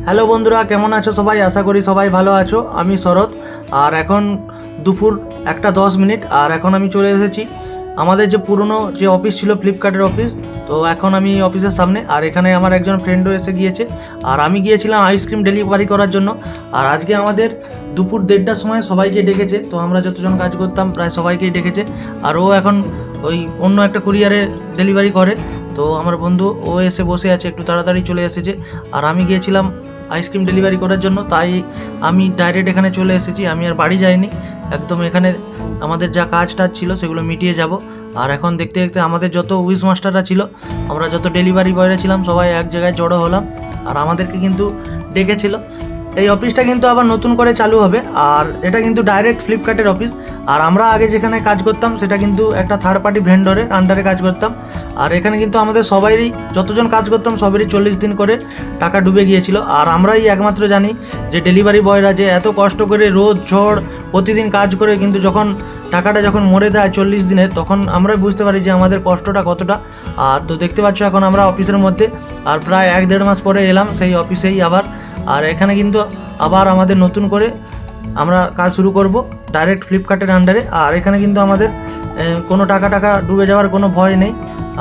Hello বন্ধুরা, কেমন আছো সবাই? আশা করি সবাই ভালো আছো। আমি শরৎ, আর এখন দুপুর 1:10। আর এখন আমি চলে এসেছি আমাদের যে পুরনো যে অফিস ছিল, ফ্লিপকার্টের অফিস। তো এখন আমি অফিসের সামনে, আর এখানে আমার একজন ফ্রেন্ডও এসে গিয়েছে। আর আমি গিয়েছিলাম আইসক্রিম ডেলিভারি করার জন্য। আর আজকে আমাদের দুপুর 1:30টার সময় সবাইকে ডেকেছে। তো আমরা যতজন কাজ করতাম প্রায় সবাইকেই ডেকেছে। আর ও এখন ওই অন্য একটা কুরিয়ারে ডেলিভারি করে। তো আমার বন্ধু ও এসে বসে আছে, একটু তাড়াতাড়ি চলে এসেছে। আর আমি গিয়েছিলাম আইসক্রিম ডেলিভারি করার জন্য, তাই আমি ডাইরেক্ট এখানে চলে এসেছি। আমি আর বাড়ি যাইনি, একদম এখানে আমাদের যা কাজ টাজ ছিল সেগুলো মিটিয়ে যাব। আর এখন দেখতে দেখতে আমাদের যত উইশ মাস্টাররা ছিল, আমরা যত ডেলিভারি বয়রা ছিলাম, সবাই এক জায়গায় জড়ো হলাম। আর আমাদেরকে কিন্তু ডেকেছিল। এই অফিসটা কিন্তু আবার নতুন করে চালু হবে, আর এটা কিন্তু ডাইরেক্ট ফ্লিপকার্টের অফিস। আর আমরা আগে যেখানে কাজ করতাম সেটা কিন্তু একটা থার্ড পার্টি ভেন্ডরের আন্ডারে কাজ করতাম। আর এখানে কিন্তু আমাদের সবারই, যতজন কাজ করতাম সবারই 40 দিন করে টাকা ডুবে গিয়েছিল। আর আমরাই একমাত্র জানি যে ডেলিভারি বয়রা যে এত কষ্ট করে রোদ ঝড় প্রতিদিন কাজ করে কিন্তু যখন টাকাটা যখন মরে দেয় 40 দিনে, তখন আমরাই বুঝতে পারি যে আমাদের কষ্টটা কতটা। আর তো দেখতে পাচ্ছ এখন আমরা অফিসের মধ্যে, আর প্রায় 1-1.5 মাস পরে এলাম সেই অফিসেই আবার। আর এখানে কিন্তু আবার আমাদের নতুন করে আমরা কাজ শুরু করব ডাইরেক্ট ফ্লিপকার্টের আন্ডারে। আর এখানে কিন্তু আমাদের কোনো টাকা ডুবে যাওয়ার কোনো ভয় নেই।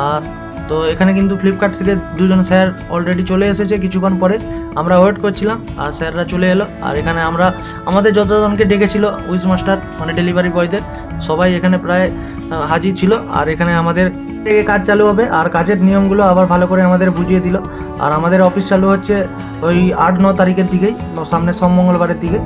আর তো এখানে কিন্তু ফ্লিপকার্ট থেকে দুজন স্যার অলরেডি চলে এসেছে কিছুক্ষণ পরে। আমরা ওয়েট করছিলাম আর স্যাররা চলে এলো। আর এখানে আমরা আমাদের যতজনকে ডেকেছিল উইশ মাস্টার মানে ডেলিভারি বয়দের, সবাই এখানে প্রায় হাজির ছিল। আর এখানে আমাদের থেকে কাজ চালু হবে, আর কাজের নিয়মগুলো আবার ভালো করে আমাদের বুঝিয়ে দিল। আর আমাদের অফিস চালু হচ্ছে ওই 8-9 তারিখের দিকেই, সামনের সোম মঙ্গলবারের দিকে।